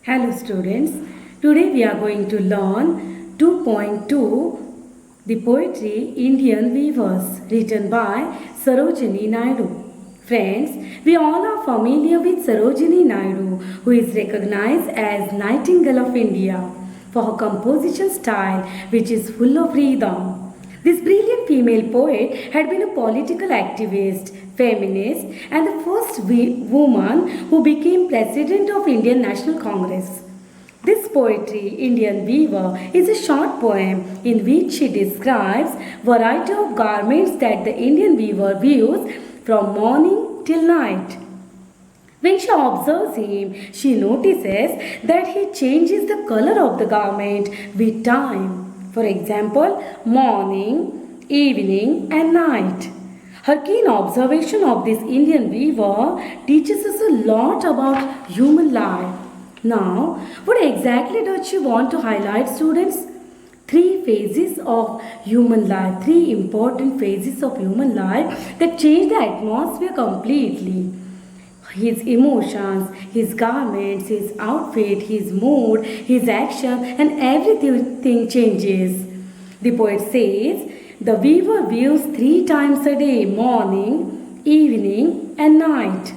Hello students, today we are going to learn 2.2 The Poetry Indian Weavers written by Sarojini Naidu. Friends, we all are familiar with Sarojini Naidu, who is recognized as Nightingale of India for her composition style which is full of rhythm. This brilliant female poet had been a political activist, feminist, and the first woman who became president of Indian National Congress. This poetry, Indian Weaver, is a short poem in which she describes variety of garments that the Indian weaver weaves from morning till night. When she observes him, she notices that he changes the color of the garment with time. For example, morning, evening, and night. Her keen observation of this Indian weaver teaches us a lot about human life. Now, what exactly does she want to highlight, students? Three phases of human life, three important phases of human life that change the atmosphere completely. His emotions, his garments, his outfit, his mood, his action, and everything changes. The poet says, the weaver weaves 3 times a day, morning, evening, and night.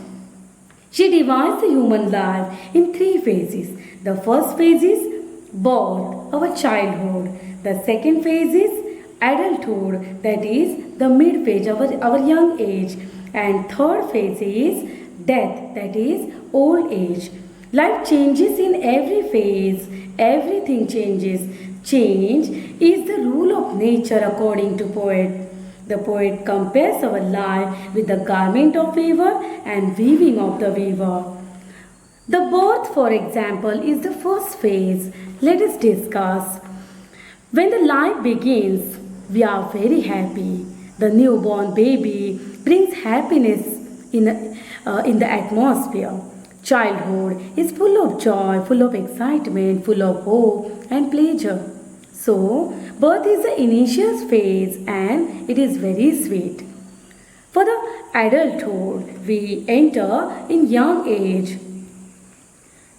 She divides the human life in 3 phases. The first phase is birth, our childhood. The second phase is adulthood, that is the mid phase, our young age. And third phase is death, that is old age. Life changes in every phase, everything changes. Change is the rule of nature according to poet. The poet compares our life with the garment of weaver and weaving of the weaver. The birth, for example, is the first phase. Let us discuss. When the life begins, we are very happy. The newborn baby brings happiness in the atmosphere. Childhood is full of joy, full of excitement, full of hope and pleasure. So, birth is the initial phase and it is very sweet. For the adulthood, we enter in young age.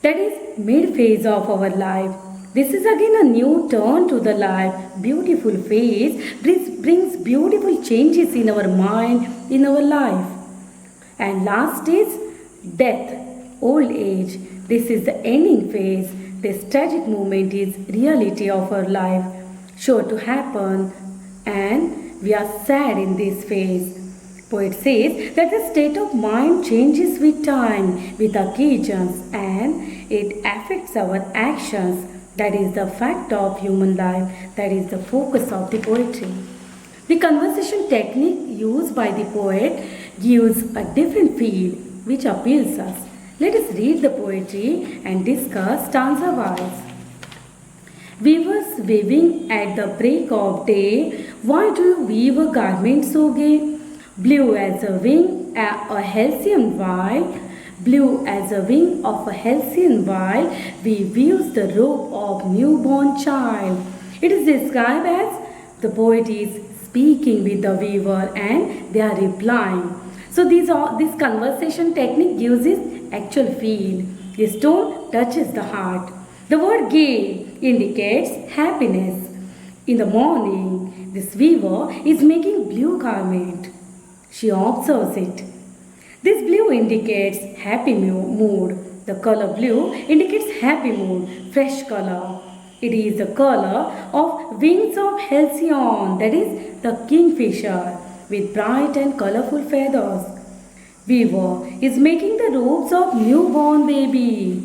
That is mid phase of our life. This is again a new turn to the life. Beautiful phase brings beautiful changes in our mind, in our life. And last is death, old age. This is the ending phase. This tragic moment is reality of our life, sure to happen, and we are sad in this phase. Poet says that the state of mind changes with time, with occasions, and it affects our actions. That is the fact of human life. That is the focus of the poetry. The conversation technique used by the poet gives a different feel which appeals us. Let us read the poetry and discuss stanza wise. Weavers weaving at the break of day, why do you weave a garment so gay? Blue as a wing, a halcyon while, blue as a wing of a halcyon while, we weave the robe of newborn child. It is described as the poet is speaking with the weaver and they are replying. So this conversation technique gives this actual feel. This tone touches the heart. The word gay indicates happiness. In the morning, this weaver is making blue garment. She observes it. This blue indicates happy mood. The color blue indicates happy mood, fresh color. It is the color of wings of halcyon, that is the kingfisher, with bright and colorful feathers. Weaver is making the robes of newborn baby.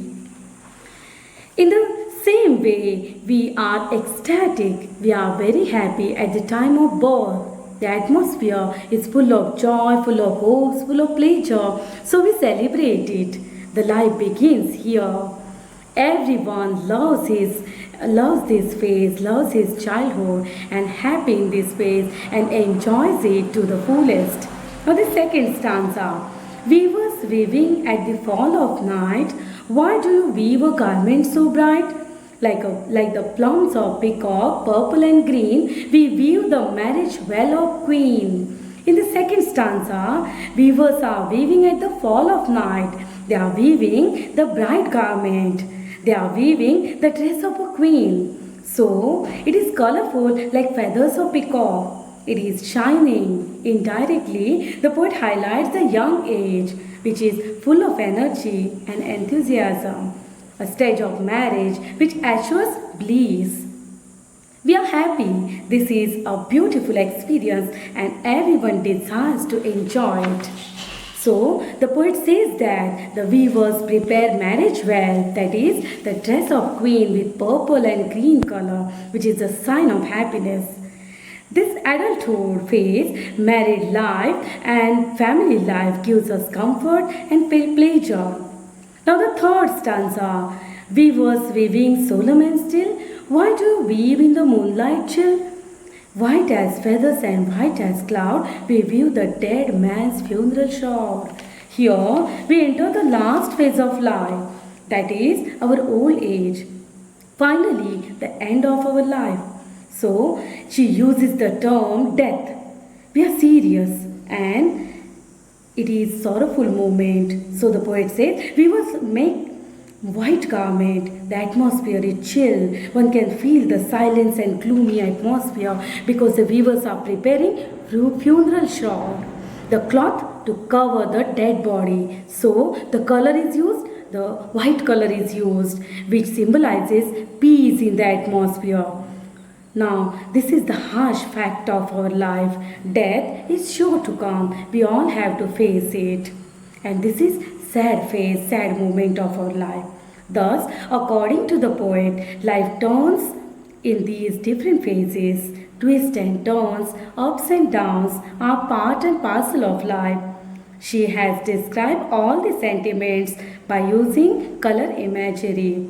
In the same way, we are ecstatic. We are very happy at the time of birth. The atmosphere is full of joy, full of hopes, full of pleasure. So we celebrate it. The life begins here. Everyone loves this phase, loves his childhood and happy in this phase and enjoys it to the fullest. Now the second stanza. Weavers weaving at the fall of night, why do you weave a garment so bright? Like the plumes of peacock, purple and green, we weave the marriage well of queen. In the second stanza, weavers are weaving at the fall of night. They are weaving the bright garment. They are weaving the dress of a queen. So it is colorful like feathers of peacock. It is shining. Indirectly, the poet highlights the young age, which is full of energy and enthusiasm. A stage of marriage which assures bliss. We are happy. This is a beautiful experience and everyone desires to enjoy it. So, the poet says that the weavers prepare marriage well, that is, the dress of queen with purple and green color, which is a sign of happiness. This adulthood phase, married life and family life gives us comfort and pleasure. Now the third stanza, weavers weaving solemn and still, why do you weave in the moonlight chill? White as feathers and white as cloud, we weave the dead man's funeral shroud. Here we enter the last phase of life, that is our old age. Finally, the end of our life. So she uses the term death. We are serious and it is sorrowful moment. So the poet says, we must make white garment. The atmosphere is chill. One can feel the silence and gloomy atmosphere because the weavers are preparing funeral shroud. The cloth to cover the dead body. So the color is used, the white color is used, which symbolizes peace in the atmosphere. Now, this is the harsh fact of our life. Death is sure to come. We all have to face it. And this is sad phase, sad moment of our life. Thus, according to the poet, life turns in these different phases. Twists and turns, ups and downs are part and parcel of life. She has described all the sentiments by using color imagery.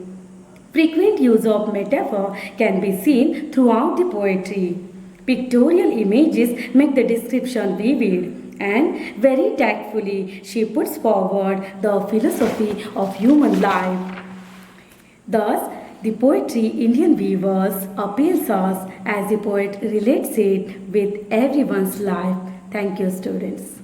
Frequent use of metaphor can be seen throughout the poetry. Pictorial images make the description vivid, and very tactfully she puts forward the philosophy of human life. Thus, the poetry Indian Weavers appeals us as the poet relates it with everyone's life. Thank you, students.